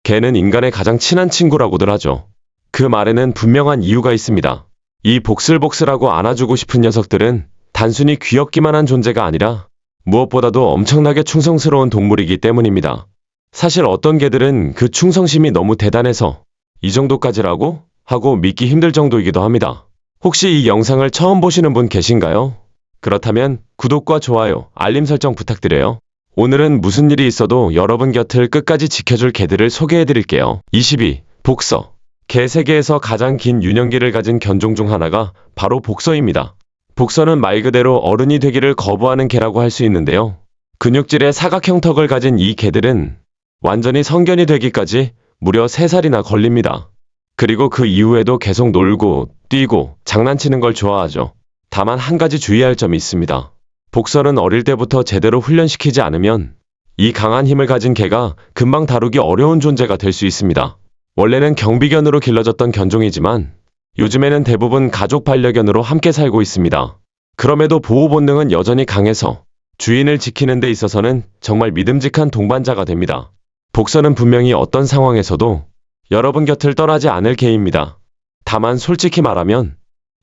개는 인간의 가장 친한 친구라고들 하죠. 그 말에는 분명한 이유가 있습니다. 이 복슬복슬하고 안아주고 싶은 녀석들은 단순히 귀엽기만 한 존재가 아니라 무엇보다도 엄청나게 충성스러운 동물이기 때문입니다. 사실 어떤 개들은 그 충성심이 너무 대단해서 이 정도까지라고 하고 믿기 힘들 정도이기도 합니다. 혹시 이 영상을 처음 보시는 분 계신가요? 그렇다면 구독과 좋아요, 알림 설정 부탁드려요. 오늘은 무슨 일이 있어도 여러분 곁을 끝까지 지켜줄 개들을 소개해드릴게요. 22. 복서. 개 세계에서 가장 긴 유년기를 가진 견종 중 하나가 바로 복서입니다. 복서는 말 그대로 어른이 되기를 거부하는 개라고 할 수 있는데요. 근육질의 사각형 턱을 가진 이 개들은 완전히 성견이 되기까지 무려 3살이나 걸립니다. 그리고 그 이후에도 계속 놀고 뛰고 장난치는 걸 좋아하죠. 다만 한 가지 주의할 점이 있습니다. 복서는 어릴 때부터 제대로 훈련시키지 않으면 이 강한 힘을 가진 개가 금방 다루기 어려운 존재가 될 수 있습니다. 원래는 경비견으로 길러졌던 견종이지만 요즘에는 대부분 가족 반려견으로 함께 살고 있습니다. 그럼에도 보호 본능은 여전히 강해서 주인을 지키는 데 있어서는 정말 믿음직한 동반자가 됩니다. 복서는 분명히 어떤 상황에서도 여러분 곁을 떠나지 않을 개입니다. 다만 솔직히 말하면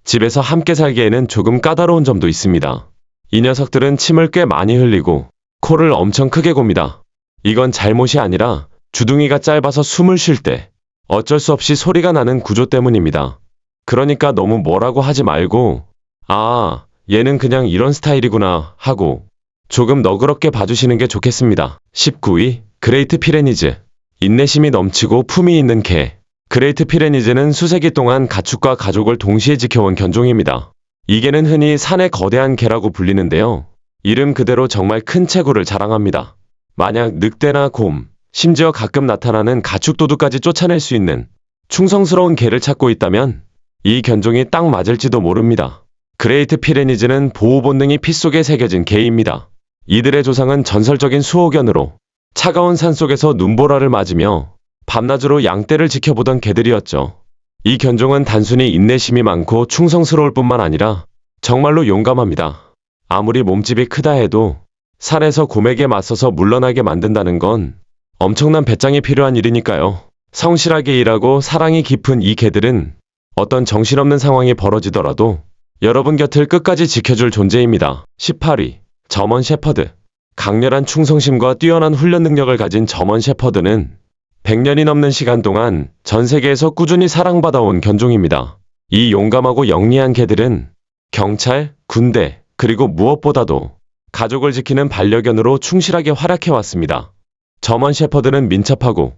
집에서 함께 살기에는 조금 까다로운 점도 있습니다. 이 녀석들은 침을 꽤 많이 흘리고 코를 엄청 크게 곱니다. 이건 잘못이 아니라 주둥이가 짧아서 숨을 쉴 때 어쩔 수 없이 소리가 나는 구조 때문입니다. 그러니까 너무 뭐라고 하지 말고 아, 얘는 그냥 이런 스타일이구나 하고 조금 너그럽게 봐주시는 게 좋겠습니다. 19위 그레이트 피레니즈. 인내심이 넘치고 품이 있는 개. 그레이트 피레니즈는 수세기 동안 가축과 가족을 동시에 지켜온 견종입니다. 이 개는 흔히 산의 거대한 개라고 불리는데요. 이름 그대로 정말 큰 체구를 자랑합니다. 만약 늑대나 곰, 심지어 가끔 나타나는 가축도둑까지 쫓아낼 수 있는 충성스러운 개를 찾고 있다면 이 견종이 딱 맞을지도 모릅니다. 그레이트 피레니즈는 보호 본능이 피 속에 새겨진 개입니다. 이들의 조상은 전설적인 수호견으로 차가운 산속에서 눈보라를 맞으며 밤낮으로 양떼를 지켜보던 개들이었죠. 이 견종은 단순히 인내심이 많고 충성스러울 뿐만 아니라 정말로 용감합니다. 아무리 몸집이 크다 해도 산에서 곰에게 맞서서 물러나게 만든다는 건 엄청난 배짱이 필요한 일이니까요. 성실하게 일하고 사랑이 깊은 이 개들은 어떤 정신없는 상황이 벌어지더라도 여러분 곁을 끝까지 지켜줄 존재입니다. 18위 저먼 셰퍼드. 강렬한 충성심과 뛰어난 훈련 능력을 가진 저먼 셰퍼드는 100년이 넘는 시간 동안 전 세계에서 꾸준히 사랑받아온 견종입니다. 이 용감하고 영리한 개들은 경찰, 군대, 그리고 무엇보다도 가족을 지키는 반려견으로 충실하게 활약해왔습니다. 저먼 셰퍼드는 민첩하고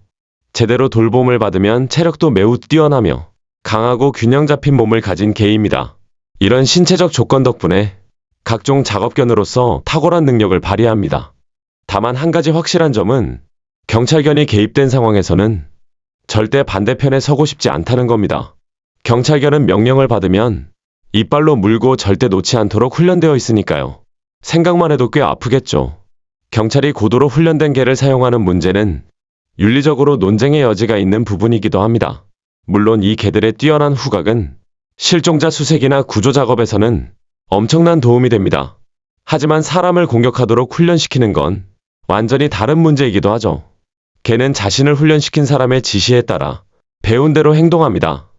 제대로 돌봄을 받으면 체력도 매우 뛰어나며 강하고 균형 잡힌 몸을 가진 개입니다. 이런 신체적 조건 덕분에 각종 작업견으로서 탁월한 능력을 발휘합니다. 다만 한 가지 확실한 점은 경찰견이 개입된 상황에서는 절대 반대편에 서고 싶지 않다는 겁니다. 경찰견은 명령을 받으면 이빨로 물고 절대 놓지 않도록 훈련되어 있으니까요. 생각만 해도 꽤 아프겠죠. 경찰이 고도로 훈련된 개를 사용하는 문제는 윤리적으로 논쟁의 여지가 있는 부분이기도 합니다. 물론 이 개들의 뛰어난 후각은 실종자 수색이나 구조 작업에서는 엄청난 도움이 됩니다. 하지만 사람을 공격하도록 훈련시키는 건 완전히 다른 문제이기도 하죠. 개는 자신을 훈련시킨 사람의 지시에 따라 배운 대로 행동합니다.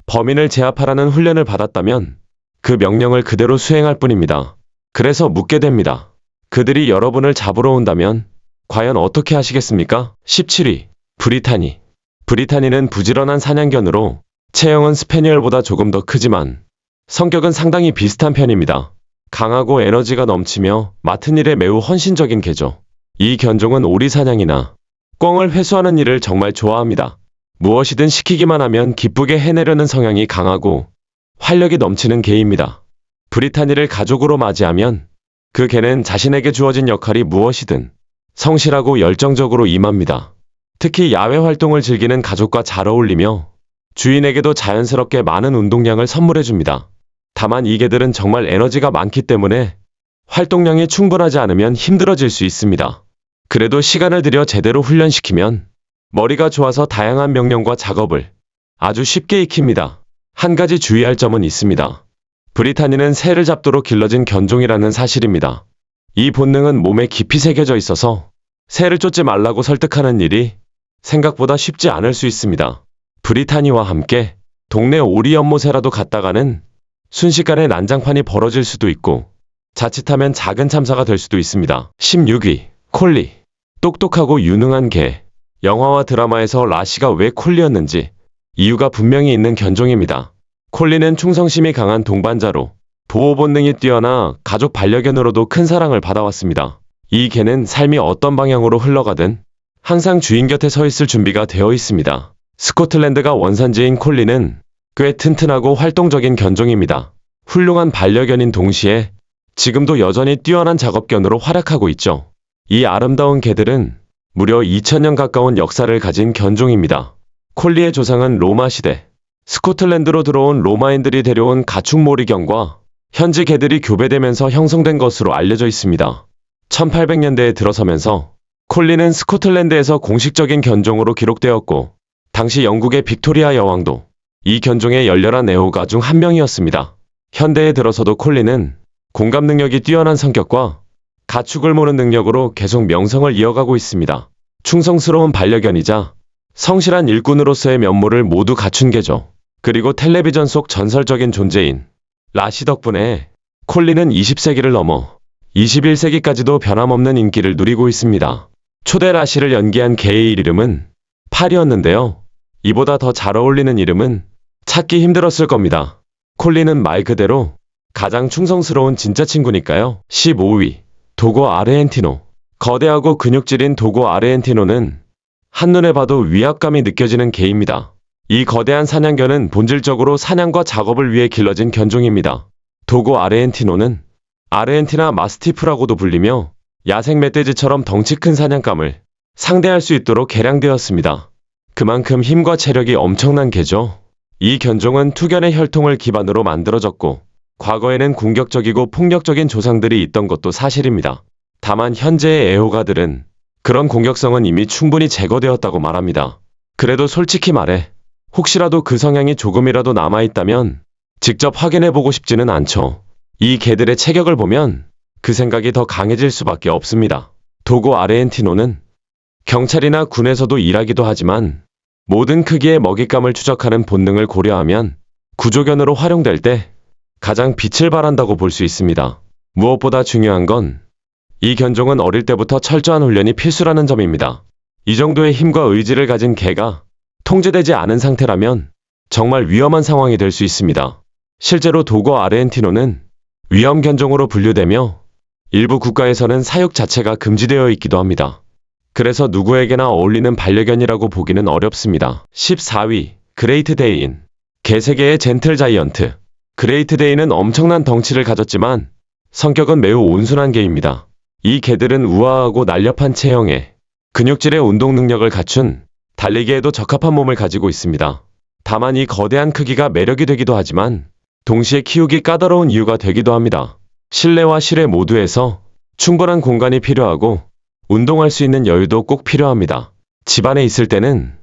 범인을 제압하라는 훈련을 받았다면 그 명령을 그대로 수행할 뿐입니다. 그래서 묻게 됩니다. 그들이 여러분을 잡으러 온다면 과연 어떻게 하시겠습니까? 17위 브리타니. 브리타니는 부지런한 사냥견으로 체형은 스패니얼보다 조금 더 크지만 성격은 상당히 비슷한 편입니다. 강하고 에너지가 넘치며 맡은 일에 매우 헌신적인 개죠. 이 견종은 오리 사냥이나 꿩을 회수하는 일을 정말 좋아합니다. 무엇이든 시키기만 하면 기쁘게 해내려는 성향이 강하고 활력이 넘치는 개입니다. 브리타니를 가족으로 맞이하면 그 개는 자신에게 주어진 역할이 무엇이든 성실하고 열정적으로 임합니다. 특히 야외 활동을 즐기는 가족과 잘 어울리며 주인에게도 자연스럽게 많은 운동량을 선물해줍니다. 다만 이 개들은 정말 에너지가 많기 때문에 활동량이 충분하지 않으면 힘들어질 수 있습니다. 그래도 시간을 들여 제대로 훈련시키면 머리가 좋아서 다양한 명령과 작업을 아주 쉽게 익힙니다. 한 가지 주의할 점은 있습니다. 브리타니는 새를 잡도록 길러진 견종이라는 사실입니다. 이 본능은 몸에 깊이 새겨져 있어서 새를 쫓지 말라고 설득하는 일이 생각보다 쉽지 않을 수 있습니다. 브리타니와 함께 동네 오리 연못에라도 갔다가는 순식간에 난장판이 벌어질 수도 있고 자칫하면 작은 참사가 될 수도 있습니다. 16위 콜리. 똑똑하고 유능한 개. 영화와 드라마에서 라시가 왜 콜리였는지 이유가 분명히 있는 견종입니다. 콜리는 충성심이 강한 동반자로 보호 본능이 뛰어나 가족 반려견으로도 큰 사랑을 받아왔습니다. 이 개는 삶이 어떤 방향으로 흘러가든 항상 주인 곁에 서 있을 준비가 되어 있습니다. 스코틀랜드가 원산지인 콜리는 꽤 튼튼하고 활동적인 견종입니다. 훌륭한 반려견인 동시에 지금도 여전히 뛰어난 작업견으로 활약하고 있죠. 이 아름다운 개들은 무려 2000년 가까운 역사를 가진 견종입니다. 콜리의 조상은 로마 시대 스코틀랜드로 들어온 로마인들이 데려온 가축몰이견과 현지 개들이 교배되면서 형성된 것으로 알려져 있습니다. 1800년대에 들어서면서 콜리는 스코틀랜드에서 공식적인 견종으로 기록되었고 당시 영국의 빅토리아 여왕도 이 견종의 열렬한 애호가 중 한 명이었습니다. 현대에 들어서도 콜리는 공감 능력이 뛰어난 성격과 가축을 모는 능력으로 계속 명성을 이어가고 있습니다. 충성스러운 반려견이자 성실한 일꾼으로서의 면모를 모두 갖춘 개죠. 그리고 텔레비전 속 전설적인 존재인 라시 덕분에 콜리는 20세기를 넘어 21세기까지도 변함없는 인기를 누리고 있습니다. 초대 라시를 연기한 개의 이름은 팔이었는데요. 이보다 더 잘 어울리는 이름은 찾기 힘들었을 겁니다. 콜리는 말 그대로 가장 충성스러운 진짜 친구니까요. 15위 도고 아르헨티노. 거대하고 근육질인 도고 아르헨티노는 한눈에 봐도 위압감이 느껴지는 개입니다. 이 거대한 사냥견은 본질적으로 사냥과 작업을 위해 길러진 견종입니다. 도고 아르헨티노는 아르헨티나 마스티프라고도 불리며 야생 멧돼지처럼 덩치 큰 사냥감을 상대할 수 있도록 개량되었습니다. 그만큼 힘과 체력이 엄청난 개죠. 이 견종은 투견의 혈통을 기반으로 만들어졌고 과거에는 공격적이고 폭력적인 조상들이 있던 것도 사실입니다. 다만 현재의 애호가들은 그런 공격성은 이미 충분히 제거되었다고 말합니다. 그래도 솔직히 말해 혹시라도 그 성향이 조금이라도 남아있다면 직접 확인해보고 싶지는 않죠. 이 개들의 체격을 보면 그 생각이 더 강해질 수밖에 없습니다. 도고 아르헨티노는 경찰이나 군에서도 일하기도 하지만 모든 크기의 먹잇감을 추적하는 본능을 고려하면 구조견으로 활용될 때 가장 빛을 발한다고 볼 수 있습니다. 무엇보다 중요한 건 이 견종은 어릴 때부터 철저한 훈련이 필수라는 점입니다. 이 정도의 힘과 의지를 가진 개가 통제되지 않은 상태라면 정말 위험한 상황이 될 수 있습니다. 실제로 도고 아르헨티노는 위험 견종으로 분류되며 일부 국가에서는 사육 자체가 금지되어 있기도 합니다. 그래서 누구에게나 어울리는 반려견이라고 보기는 어렵습니다. 14위 그레이트 데인. 개세계의 젠틀 자이언트. 그레이트 데인은 엄청난 덩치를 가졌지만 성격은 매우 온순한 개입니다. 이 개들은 우아하고 날렵한 체형에 근육질의 운동 능력을 갖춘 달리기에도 적합한 몸을 가지고 있습니다. 다만 이 거대한 크기가 매력이 되기도 하지만 동시에 키우기 까다로운 이유가 되기도 합니다. 실내와 실외 모두에서 충분한 공간이 필요하고 운동할 수 있는 여유도 꼭 필요합니다. 집안에 있을 때는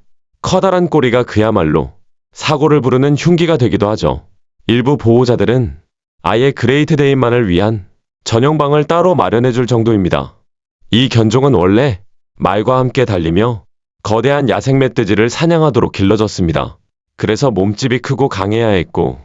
커다란 꼬리가 그야말로 사고를 부르는 흉기가 되기도 하죠. 일부 보호자들은 아예 그레이트 데인만을 위한 전용 방을 따로 마련해줄 정도입니다. 이 견종은 원래 말과 함께 달리며 거대한 야생 멧돼지를 사냥하도록 길러졌습니다. 그래서 몸집이 크고 강해야 했고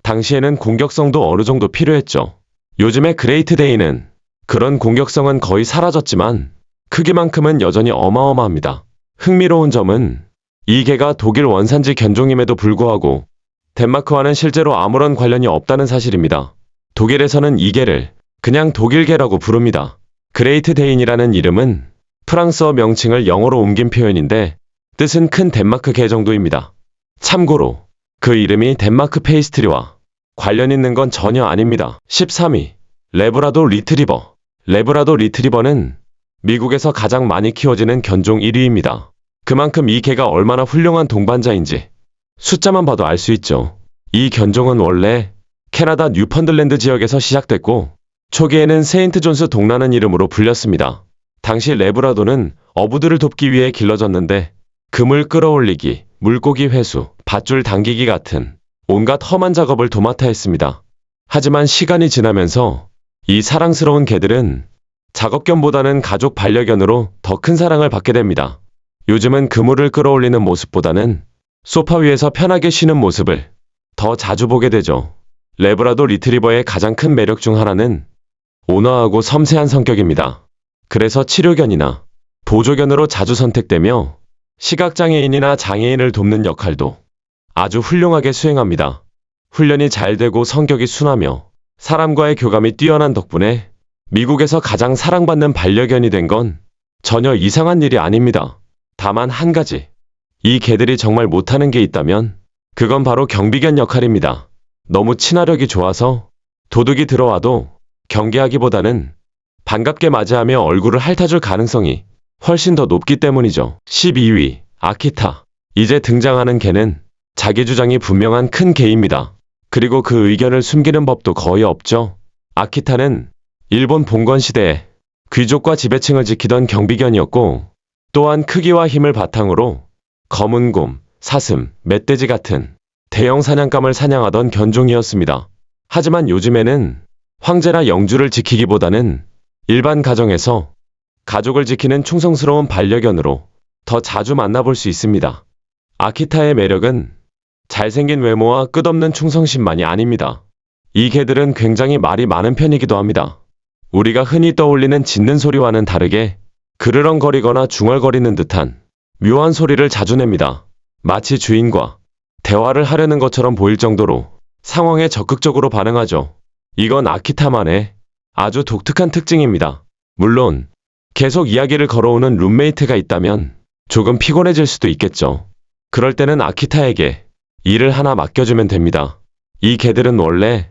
당시에는 공격성도 어느 정도 필요했죠. 요즘의 그레이트 데인은 그런 공격성은 거의 사라졌지만 크기만큼은 여전히 어마어마합니다. 흥미로운 점은 이 개가 독일 원산지 견종임에도 불구하고 덴마크와는 실제로 아무런 관련이 없다는 사실입니다. 독일에서는 이 개를 그냥 독일개라고 부릅니다. 그레이트 데인이라는 이름은 프랑스어 명칭을 영어로 옮긴 표현인데 뜻은 큰 덴마크 개 정도입니다. 참고로 그 이름이 덴마크 페이스트리와 관련 있는 건 전혀 아닙니다. 13위 레브라도 리트리버. 레브라도 리트리버는 미국에서 가장 많이 키워지는 견종 1위입니다. 그만큼 이 개가 얼마나 훌륭한 동반자인지 숫자만 봐도 알 수 있죠. 이 견종은 원래 캐나다 뉴펀들랜드 지역에서 시작됐고 초기에는 세인트 존스 동라는 이름으로 불렸습니다. 당시 레브라도는 어부들을 돕기 위해 길러졌는데 그물 끌어올리기, 물고기 회수, 밧줄 당기기 같은 온갖 험한 작업을 도맡아 했습니다. 하지만 시간이 지나면서 이 사랑스러운 개들은 작업견보다는 가족 반려견으로 더 큰 사랑을 받게 됩니다. 요즘은 그물을 끌어올리는 모습보다는 소파 위에서 편하게 쉬는 모습을 더 자주 보게 되죠. 레브라도 리트리버의 가장 큰 매력 중 하나는 온화하고 섬세한 성격입니다. 그래서 치료견이나 보조견으로 자주 선택되며 시각장애인이나 장애인을 돕는 역할도 아주 훌륭하게 수행합니다. 훈련이 잘 되고 성격이 순하며 사람과의 교감이 뛰어난 덕분에 미국에서 가장 사랑받는 반려견이 된 건 전혀 이상한 일이 아닙니다. 다만 한 가지, 이 개들이 정말 못하는 게 있다면 그건 바로 경비견 역할입니다. 너무 친화력이 좋아서 도둑이 들어와도 경계하기보다는 반갑게 맞이하며 얼굴을 핥아줄 가능성이 훨씬 더 높기 때문이죠. 12위, 아키타. 이제 등장하는 개는 자기 주장이 분명한 큰 개입니다. 그리고 그 의견을 숨기는 법도 거의 없죠. 아키타는 일본 봉건 시대에 귀족과 지배층을 지키던 경비견이었고, 또한 크기와 힘을 바탕으로 검은 곰, 사슴, 멧돼지 같은 대형 사냥감을 사냥하던 견종이었습니다. 하지만 요즘에는 황제나 영주를 지키기보다는 일반 가정에서 가족을 지키는 충성스러운 반려견으로 더 자주 만나볼 수 있습니다. 아키타의 매력은 잘생긴 외모와 끝없는 충성심만이 아닙니다. 이 개들은 굉장히 말이 많은 편이기도 합니다. 우리가 흔히 떠올리는 짖는 소리와는 다르게 그르렁거리거나 중얼거리는 듯한 묘한 소리를 자주 냅니다. 마치 주인과 대화를 하려는 것처럼 보일 정도로 상황에 적극적으로 반응하죠. 이건 아키타만의 아주 독특한 특징입니다. 물론 계속 이야기를 걸어오는 룸메이트가 있다면 조금 피곤해질 수도 있겠죠. 그럴 때는 아키타에게 일을 하나 맡겨주면 됩니다. 이 개들은 원래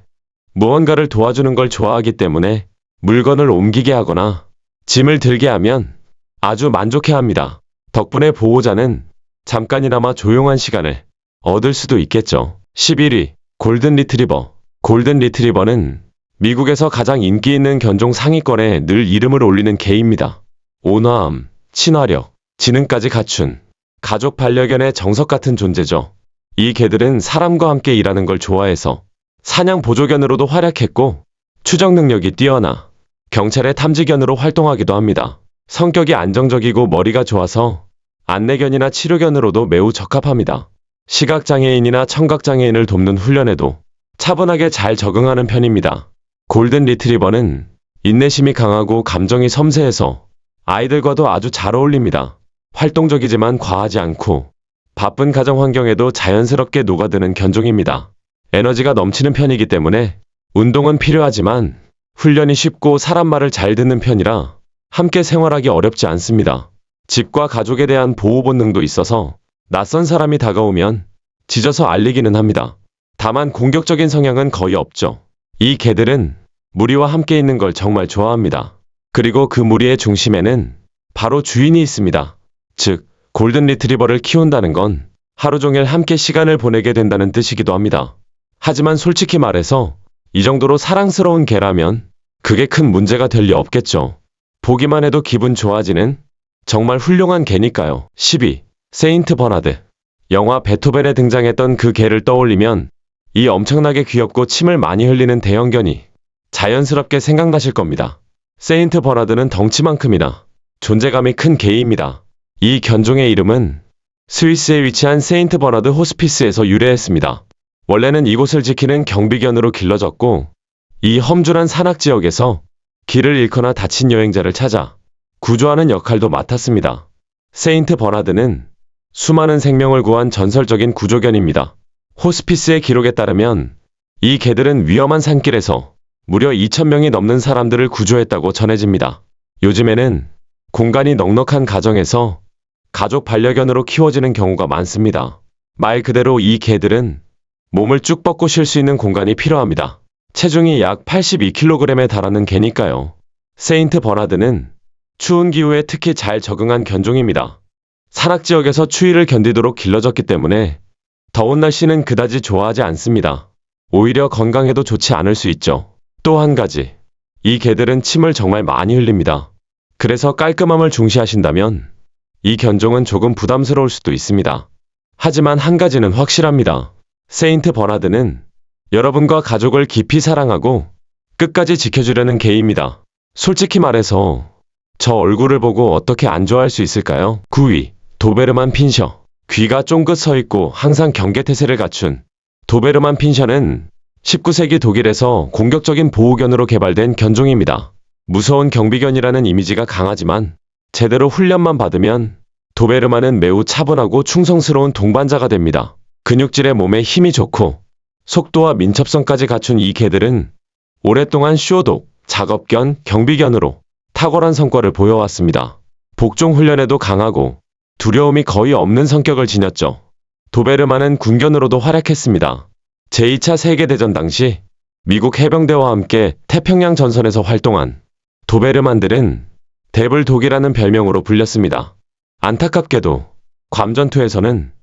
무언가를 도와주는 걸 좋아하기 때문에 물건을 옮기게 하거나 짐을 들게 하면 아주 만족해합니다. 덕분에 보호자는 잠깐이나마 조용한 시간을 얻을 수도 있겠죠. 11위, 골든 리트리버. 골든 리트리버는 미국에서 가장 인기 있는 견종 상위권에 늘 이름을 올리는 개입니다. 온화함, 친화력, 지능까지 갖춘 가족 반려견의 정석 같은 존재죠. 이 개들은 사람과 함께 일하는 걸 좋아해서 사냥 보조견으로도 활약했고, 추적 능력이 뛰어나 경찰의 탐지견으로 활동하기도 합니다. 성격이 안정적이고 머리가 좋아서 안내견이나 치료견으로도 매우 적합합니다. 시각장애인이나 청각장애인을 돕는 훈련에도 차분하게 잘 적응하는 편입니다. 골든 리트리버는 인내심이 강하고 감정이 섬세해서 아이들과도 아주 잘 어울립니다. 활동적이지만 과하지 않고 바쁜 가정 환경에도 자연스럽게 녹아드는 견종입니다. 에너지가 넘치는 편이기 때문에 운동은 필요하지만 훈련이 쉽고 사람 말을 잘 듣는 편이라 함께 생활하기 어렵지 않습니다. 집과 가족에 대한 보호 본능도 있어서 낯선 사람이 다가오면 짖어서 알리기는 합니다. 다만 공격적인 성향은 거의 없죠. 이 개들은 무리와 함께 있는 걸 정말 좋아합니다. 그리고 그 무리의 중심에는 바로 주인이 있습니다. 즉, 골든 리트리버를 키운다는 건 하루 종일 함께 시간을 보내게 된다는 뜻이기도 합니다. 하지만 솔직히 말해서 이 정도로 사랑스러운 개라면 그게 큰 문제가 될 리 없겠죠. 보기만 해도 기분 좋아지는 정말 훌륭한 개니까요. 10위, 세인트 버나드. 영화 베토벤에 등장했던 그 개를 떠올리면 이 엄청나게 귀엽고 침을 많이 흘리는 대형견이 자연스럽게 생각나실 겁니다. 세인트 버나드는 덩치만큼이나 존재감이 큰 개입니다. 이 견종의 이름은 스위스에 위치한 세인트 버나드 호스피스에서 유래했습니다. 원래는 이곳을 지키는 경비견으로 길러졌고, 이 험준한 산악지역에서 길을 잃거나 다친 여행자를 찾아 구조하는 역할도 맡았습니다. 세인트 버나드는 수많은 생명을 구한 전설적인 구조견입니다. 호스피스의 기록에 따르면 이 개들은 위험한 산길에서 무려 2,000명이 넘는 사람들을 구조했다고 전해집니다. 요즘에는 공간이 넉넉한 가정에서 가족 반려견으로 키워지는 경우가 많습니다. 말 그대로 이 개들은 몸을 쭉 뻗고 쉴 수 있는 공간이 필요합니다. 체중이 약 82kg에 달하는 개니까요. 세인트 버나드는 추운 기후에 특히 잘 적응한 견종입니다. 산악지역에서 추위를 견디도록 길러졌기 때문에 더운 날씨는 그다지 좋아하지 않습니다. 오히려 건강에도 좋지 않을 수 있죠. 또 한 가지, 이 개들은 침을 정말 많이 흘립니다. 그래서 깔끔함을 중시하신다면 이 견종은 조금 부담스러울 수도 있습니다. 하지만 한 가지는 확실합니다. 세인트 버나드는 여러분과 가족을 깊이 사랑하고 끝까지 지켜주려는 개입니다. 솔직히 말해서 저 얼굴을 보고 어떻게 안 좋아할 수 있을까요? 9위, 도베르만 핀셔. 귀가 쫑긋 서 있고 항상 경계태세를 갖춘 도베르만 핀셔는 19세기 독일에서 공격적인 보호견으로 개발된 견종입니다. 무서운 경비견이라는 이미지가 강하지만 제대로 훈련만 받으면 도베르만은 매우 차분하고 충성스러운 동반자가 됩니다. 근육질의 몸에 힘이 좋고 속도와 민첩성까지 갖춘 이 개들은 오랫동안 쇼독, 작업견, 경비견으로 탁월한 성과를 보여왔습니다. 복종 훈련에도 강하고 두려움이 거의 없는 성격을 지녔죠. 도베르만은 군견으로도 활약했습니다. 제2차 세계대전 당시 미국 해병대와 함께 태평양 전선에서 활동한 도베르만들은 데블독이라는 별명으로 불렸습니다. 안타깝게도 괌 전투에서는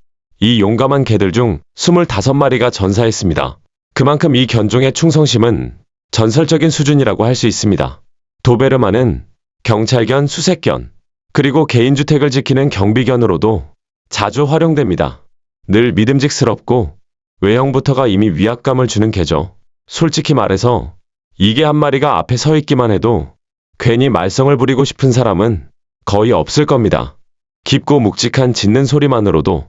이 용감한 개들 중 25마리가 전사했습니다. 그만큼 이 견종의 충성심은 전설적인 수준이라고 할 수 있습니다. 도베르만은 경찰견, 수색견, 그리고 개인주택을 지키는 경비견으로도 자주 활용됩니다. 늘 믿음직스럽고 외형부터가 이미 위압감을 주는 개죠. 솔직히 말해서 이 개 한 마리가 앞에 서 있기만 해도 괜히 말썽을 부리고 싶은 사람은 거의 없을 겁니다. 깊고 묵직한 짖는 소리만으로도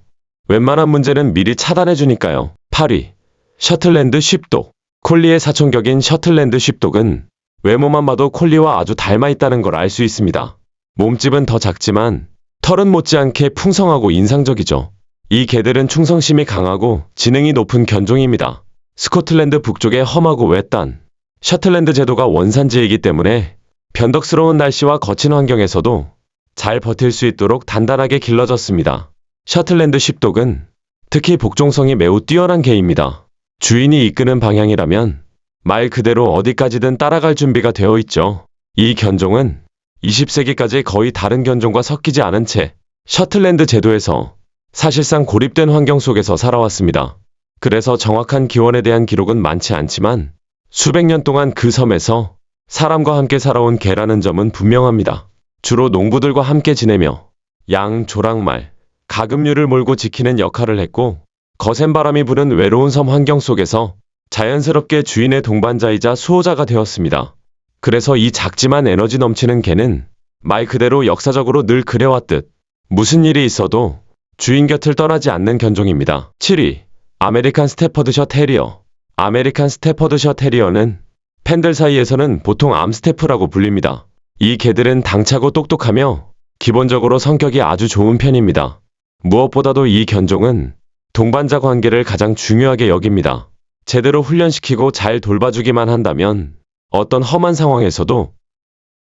웬만한 문제는 미리 차단해주니까요. 8위. 셔틀랜드 쉽독. 콜리의 사촌격인 셔틀랜드 쉽독은 외모만 봐도 콜리와 아주 닮아있다는 걸 알 수 있습니다. 몸집은 더 작지만 털은 못지않게 풍성하고 인상적이죠. 이 개들은 충성심이 강하고 지능이 높은 견종입니다. 스코틀랜드 북쪽의 험하고 외딴 셔틀랜드 제도가 원산지이기 때문에 변덕스러운 날씨와 거친 환경에서도 잘 버틸 수 있도록 단단하게 길러졌습니다. 셔틀랜드 쉽독은 특히 복종성이 매우 뛰어난 개입니다. 주인이 이끄는 방향이라면 말 그대로 어디까지든 따라갈 준비가 되어 있죠. 이 견종은 20세기까지 거의 다른 견종과 섞이지 않은 채 셔틀랜드 제도에서 사실상 고립된 환경 속에서 살아왔습니다. 그래서 정확한 기원에 대한 기록은 많지 않지만 수백 년 동안 그 섬에서 사람과 함께 살아온 개라는 점은 분명합니다. 주로 농부들과 함께 지내며 양, 조랑말, 가금류를 몰고 지키는 역할을 했고 거센 바람이 부는 외로운 섬 환경 속에서 자연스럽게 주인의 동반자이자 수호자가 되었습니다. 그래서 이 작지만 에너지 넘치는 개는 말 그대로 역사적으로 늘 그래왔듯 무슨 일이 있어도 주인 곁을 떠나지 않는 견종입니다. 7위. 아메리칸 스테퍼드셔 테리어. 아메리칸 스테퍼드셔 테리어는 팬들 사이에서는 보통 암스테프라고 불립니다. 이 개들은 당차고 똑똑하며 기본적으로 성격이 아주 좋은 편입니다. 무엇보다도 이 견종은 동반자 관계를 가장 중요하게 여깁니다. 제대로 훈련시키고 잘 돌봐주기만 한다면 어떤 험한 상황에서도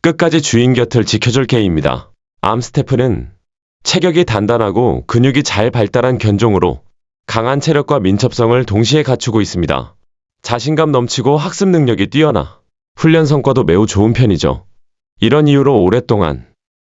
끝까지 주인 곁을 지켜줄 개입니다. 암스테프는 체격이 단단하고 근육이 잘 발달한 견종으로 강한 체력과 민첩성을 동시에 갖추고 있습니다. 자신감 넘치고 학습 능력이 뛰어나 훈련 성과도 매우 좋은 편이죠. 이런 이유로 오랫동안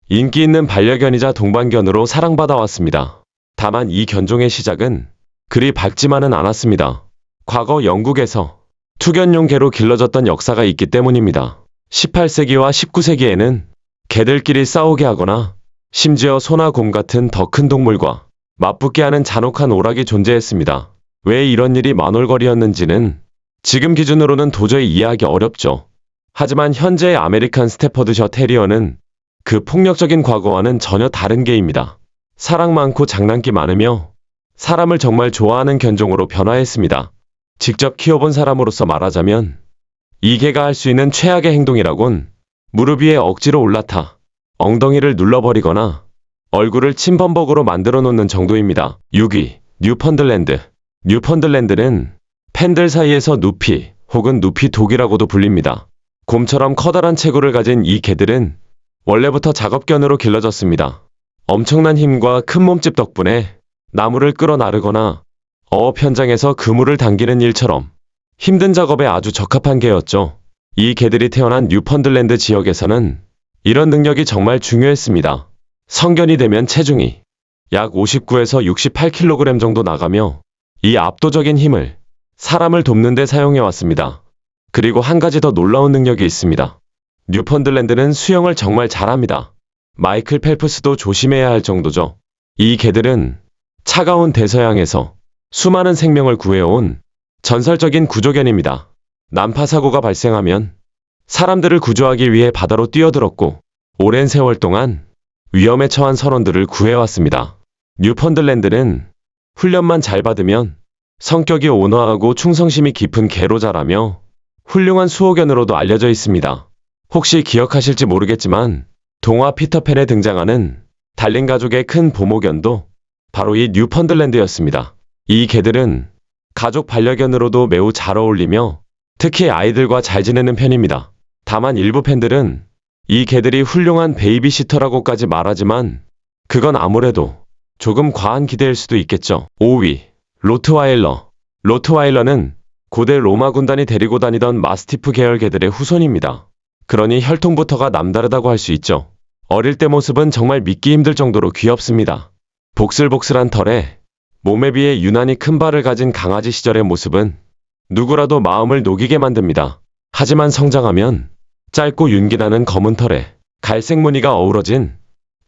인기 있는 반려견이자 동반견으로 사랑받아왔습니다. 다만 이 견종의 시작은 그리 밝지만은 않았습니다. 과거 영국에서 투견용 개로 길러졌던 역사가 있기 때문입니다. 18세기와 19세기에는 개들끼리 싸우게 하거나 심지어 소나 곰 같은 더 큰 동물과 맞붙게 하는 잔혹한 오락이 존재했습니다. 왜 이런 일이 만월거리였는지는 지금 기준으로는 도저히 이해하기 어렵죠. 하지만 현재의 아메리칸 스테퍼드셔 테리어는 그 폭력적인 과거와는 전혀 다른 개입니다. 사랑 많고 장난기 많으며 사람을 정말 좋아하는 견종으로 변화했습니다. 직접 키워본 사람으로서 말하자면 이 개가 할 수 있는 최악의 행동이라곤 무릎 위에 억지로 올라타 엉덩이를 눌러버리거나 얼굴을 침범벅으로 만들어 놓는 정도입니다. 6위. 뉴펀들랜드. 뉴펀들랜드는 팬들 사이에서 누피 혹은 누피독이라고도 불립니다. 곰처럼 커다란 체구를 가진 이 개들은 원래부터 작업견으로 길러졌습니다. 엄청난 힘과 큰 몸집 덕분에 나무를 끌어 나르거나 어업 현장에서 그물을 당기는 일처럼 힘든 작업에 아주 적합한 개였죠. 이 개들이 태어난 뉴펀들랜드 지역에서는 이런 능력이 정말 중요했습니다. 성견이 되면 체중이 약 59에서 68kg 정도 나가며 이 압도적인 힘을 사람을 돕는 데 사용해왔습니다. 그리고 한 가지 더 놀라운 능력이 있습니다. 뉴펀들랜드는 수영을 정말 잘합니다. 마이클 펠프스도 조심해야 할 정도죠. 이 개들은 차가운 대서양에서 수많은 생명을 구해온 전설적인 구조견입니다. 난파 사고가 발생하면 사람들을 구조하기 위해 바다로 뛰어들었고 오랜 세월 동안 위험에 처한 선원들을 구해왔습니다. 뉴펀들랜드는 훈련만 잘 받으면 성격이 온화하고 충성심이 깊은 개로 자라며 훌륭한 수호견으로도 알려져 있습니다. 혹시 기억하실지 모르겠지만 동화 피터팬에 등장하는 달린 가족의 큰 보모견도 바로 이 뉴펀들랜드였습니다. 이 개들은 가족 반려견으로도 매우 잘 어울리며 특히 아이들과 잘 지내는 편입니다. 다만 일부 팬들은 이 개들이 훌륭한 베이비시터라고까지 말하지만 그건 아무래도 조금 과한 기대일 수도 있겠죠. 5위, 로트와일러. 로트와일러는 고대 로마 군단이 데리고 다니던 마스티프 계열 개들의 후손입니다. 그러니 혈통부터가 남다르다고 할 수 있죠. 어릴 때 모습은 정말 믿기 힘들 정도로 귀엽습니다. 복슬복슬한 털에 몸에 비해 유난히 큰 발을 가진 강아지 시절의 모습은 누구라도 마음을 녹이게 만듭니다. 하지만 성장하면 짧고 윤기나는 검은 털에 갈색 무늬가 어우러진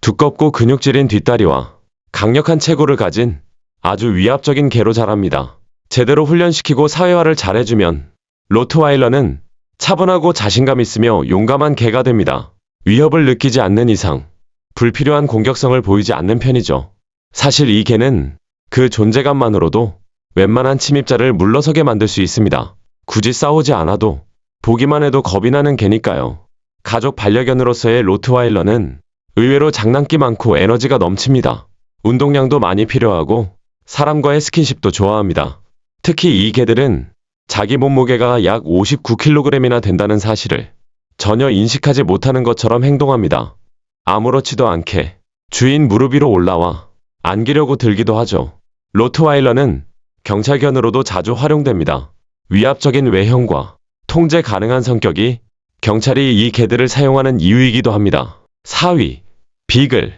두껍고 근육질인 뒷다리와 강력한 체구를 가진 아주 위압적인 개로 자랍니다. 제대로 훈련시키고 사회화를 잘해주면 로트와일러는 차분하고 자신감 있으며 용감한 개가 됩니다. 위협을 느끼지 않는 이상 불필요한 공격성을 보이지 않는 편이죠. 사실 이 개는 그 존재감만으로도 웬만한 침입자를 물러서게 만들 수 있습니다. 굳이 싸우지 않아도 보기만 해도 겁이 나는 개니까요. 가족 반려견으로서의 로트와일러는 의외로 장난기 많고 에너지가 넘칩니다. 운동량도 많이 필요하고 사람과의 스킨십도 좋아합니다. 특히 이 개들은 자기 몸무게가 약 59kg이나 된다는 사실을 전혀 인식하지 못하는 것처럼 행동합니다. 아무렇지도 않게 주인 무릎 위로 올라와 안기려고 들기도 하죠. 로트와일러는 경찰견으로도 자주 활용됩니다. 위압적인 외형과 통제 가능한 성격이 경찰이 이 개들을 사용하는 이유이기도 합니다. 4위, 비글.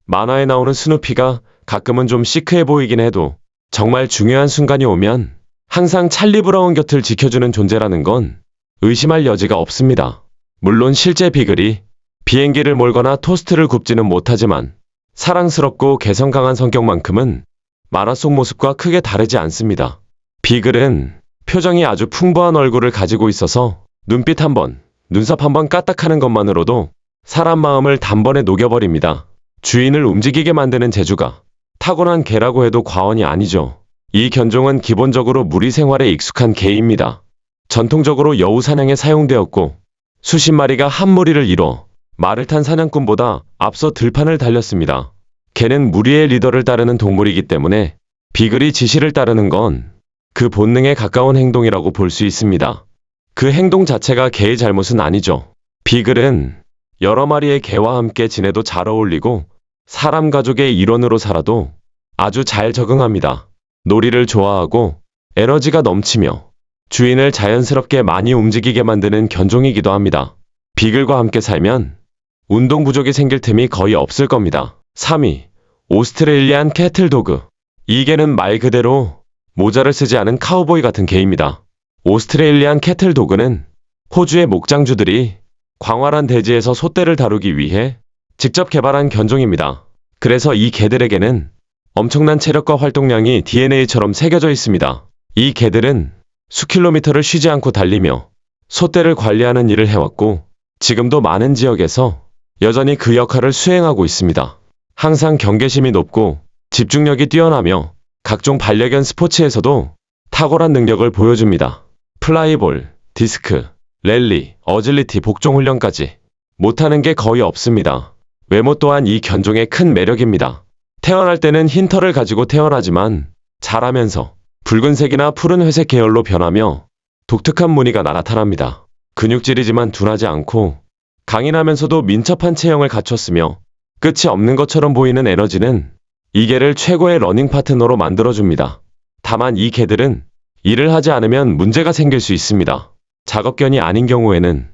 만화에 나오는 스누피가 가끔은 좀 시크해 보이긴 해도 정말 중요한 순간이 오면 항상 찰리 브라운 곁을 지켜주는 존재라는 건 의심할 여지가 없습니다. 물론 실제 비글이 비행기를 몰거나 토스트를 굽지는 못하지만 사랑스럽고 개성 강한 성격만큼은 만화 속 모습과 크게 다르지 않습니다. 비글은 표정이 아주 풍부한 얼굴을 가지고 있어서 눈빛 한 번, 눈썹 한 번 까딱하는 것만으로도 사람 마음을 단번에 녹여버립니다. 주인을 움직이게 만드는 재주가 타고난 개라고 해도 과언이 아니죠. 이 견종은 기본적으로 무리 생활에 익숙한 개입니다. 전통적으로 여우 사냥에 사용되었고 수십 마리가 한 무리를 이뤄 말을 탄 사냥꾼보다 앞서 들판을 달렸습니다. 개는 무리의 리더를 따르는 동물이기 때문에 비글이 지시를 따르는 건 그 본능에 가까운 행동이라고 볼 수 있습니다. 그 행동 자체가 개의 잘못은 아니죠. 비글은 여러 마리의 개와 함께 지내도 잘 어울리고 사람 가족의 일원으로 살아도 아주 잘 적응합니다. 놀이를 좋아하고 에너지가 넘치며 주인을 자연스럽게 많이 움직이게 만드는 견종이기도 합니다. 비글과 함께 살면 운동 부족이 생길 틈이 거의 없을 겁니다. 3위, 오스트레일리안 캐틀도그. 이 개는 말 그대로 모자를 쓰지 않은 카우보이 같은 개입니다. 오스트레일리안 캐틀도그는 호주의 목장주들이 광활한 대지에서 소떼를 다루기 위해 직접 개발한 견종입니다. 그래서 이 개들에게는 엄청난 체력과 활동량이 DNA처럼 새겨져 있습니다. 이 개들은 수킬로미터를 쉬지 않고 달리며 소떼를 관리하는 일을 해왔고 지금도 많은 지역에서 여전히 그 역할을 수행하고 있습니다. 항상 경계심이 높고 집중력이 뛰어나며 각종 반려견 스포츠에서도 탁월한 능력을 보여줍니다. 플라이볼, 디스크, 랠리, 어질리티, 복종 훈련까지 못하는 게 거의 없습니다. 외모 또한 이 견종의 큰 매력입니다. 태어날 때는 흰 털을 가지고 태어나지만 자라면서 붉은색이나 푸른 회색 계열로 변하며 독특한 무늬가 나타납니다. 근육질이지만 둔하지 않고 강인하면서도 민첩한 체형을 갖췄으며 끝이 없는 것처럼 보이는 에너지는 이 개를 최고의 러닝 파트너로 만들어줍니다. 다만 이 개들은 일을 하지 않으면 문제가 생길 수 있습니다. 작업견이 아닌 경우에는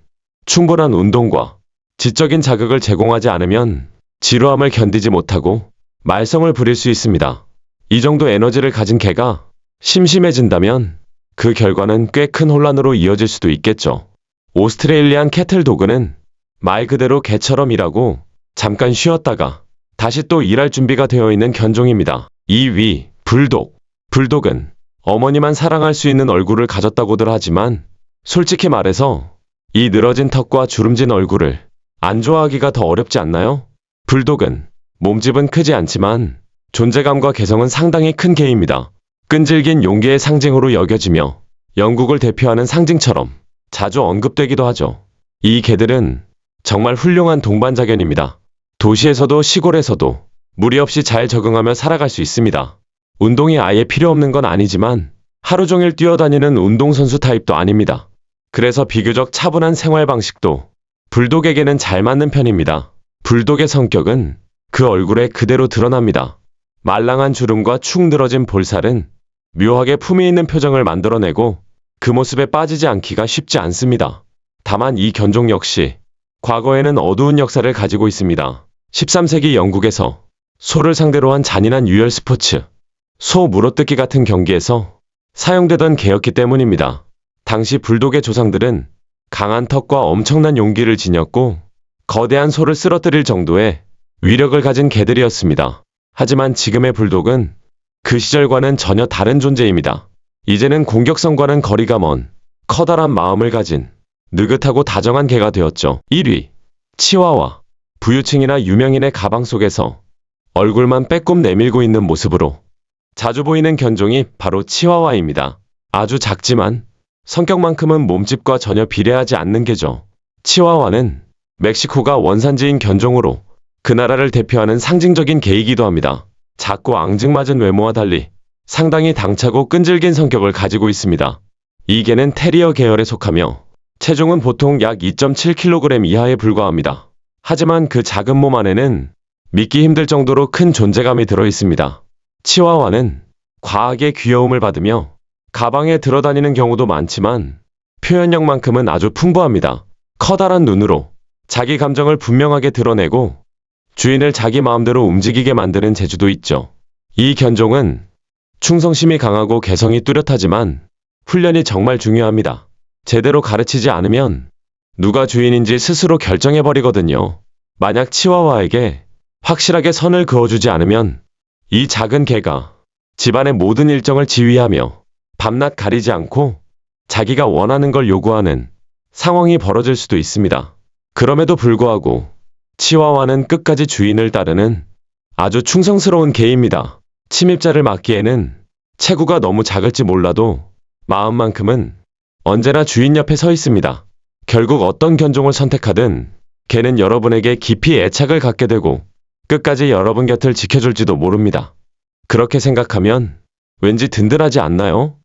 충분한 운동과 지적인 자극을 제공하지 않으면 지루함을 견디지 못하고 말썽을 부릴 수 있습니다. 이 정도 에너지를 가진 개가 심심해진다면 그 결과는 꽤 큰 혼란으로 이어질 수도 있겠죠. 오스트레일리안 캐틀도그는 말 그대로 개처럼 일하고 잠깐 쉬었다가 다시 또 일할 준비가 되어 있는 견종입니다. 2위, 불독. 불독은 어머니만 사랑할 수 있는 얼굴을 가졌다고들 하지만 솔직히 말해서 이 늘어진 턱과 주름진 얼굴을 안 좋아하기가 더 어렵지 않나요? 불독은 몸집은 크지 않지만 존재감과 개성은 상당히 큰 개입니다. 끈질긴 용기의 상징으로 여겨지며 영국을 대표하는 상징처럼 자주 언급되기도 하죠. 이 개들은 정말 훌륭한 동반자견입니다. 도시에서도 시골에서도 무리 없이 잘 적응하며 살아갈 수 있습니다. 운동이 아예 필요 없는 건 아니지만 하루 종일 뛰어다니는 운동선수 타입도 아닙니다. 그래서 비교적 차분한 생활 방식도 불독에게는 잘 맞는 편입니다. 불독의 성격은 그 얼굴에 그대로 드러납니다. 말랑한 주름과 축 늘어진 볼살은 묘하게 품위 있는 표정을 만들어내고 그 모습에 빠지지 않기가 쉽지 않습니다. 다만 이 견종 역시 과거에는 어두운 역사를 가지고 있습니다. 13세기 영국에서 소를 상대로 한 잔인한 유혈 스포츠, 소 물어뜯기 같은 경기에서 사용되던 개였기 때문입니다. 당시 불독의 조상들은 강한 턱과 엄청난 용기를 지녔고 거대한 소를 쓰러뜨릴 정도의 위력을 가진 개들이었습니다. 하지만 지금의 불독은 그 시절과는 전혀 다른 존재입니다. 이제는 공격성과는 거리가 먼 커다란 마음을 가진 느긋하고 다정한 개가 되었죠. 1위. 치와와. 부유층이나 유명인의 가방 속에서 얼굴만 빼꼼 내밀고 있는 모습으로 자주 보이는 견종이 바로 치와와입니다. 아주 작지만 성격만큼은 몸집과 전혀 비례하지 않는 개죠. 치와와는 멕시코가 원산지인 견종으로 그 나라를 대표하는 상징적인 개이기도 합니다. 작고 앙증맞은 외모와 달리 상당히 당차고 끈질긴 성격을 가지고 있습니다. 이 개는 테리어 계열에 속하며 체중은 보통 약 2.7kg 이하에 불과합니다. 하지만 그 작은 몸 안에는 믿기 힘들 정도로 큰 존재감이 들어 있습니다. 치와와는 과하게 귀여움을 받으며 가방에 들어다니는 경우도 많지만 표현력만큼은 아주 풍부합니다. 커다란 눈으로 자기 감정을 분명하게 드러내고 주인을 자기 마음대로 움직이게 만드는 재주도 있죠. 이 견종은 충성심이 강하고 개성이 뚜렷하지만 훈련이 정말 중요합니다. 제대로 가르치지 않으면 누가 주인인지 스스로 결정해버리거든요. 만약 치와와에게 확실하게 선을 그어주지 않으면 이 작은 개가 집안의 모든 일정을 지휘하며 밤낮 가리지 않고 자기가 원하는 걸 요구하는 상황이 벌어질 수도 있습니다. 그럼에도 불구하고 치와와는 끝까지 주인을 따르는 아주 충성스러운 개입니다. 침입자를 막기에는 체구가 너무 작을지 몰라도 마음만큼은 언제나 주인 옆에 서 있습니다. 결국 어떤 견종을 선택하든 개는 여러분에게 깊이 애착을 갖게 되고 끝까지 여러분 곁을 지켜줄지도 모릅니다. 그렇게 생각하면 왠지 든든하지 않나요?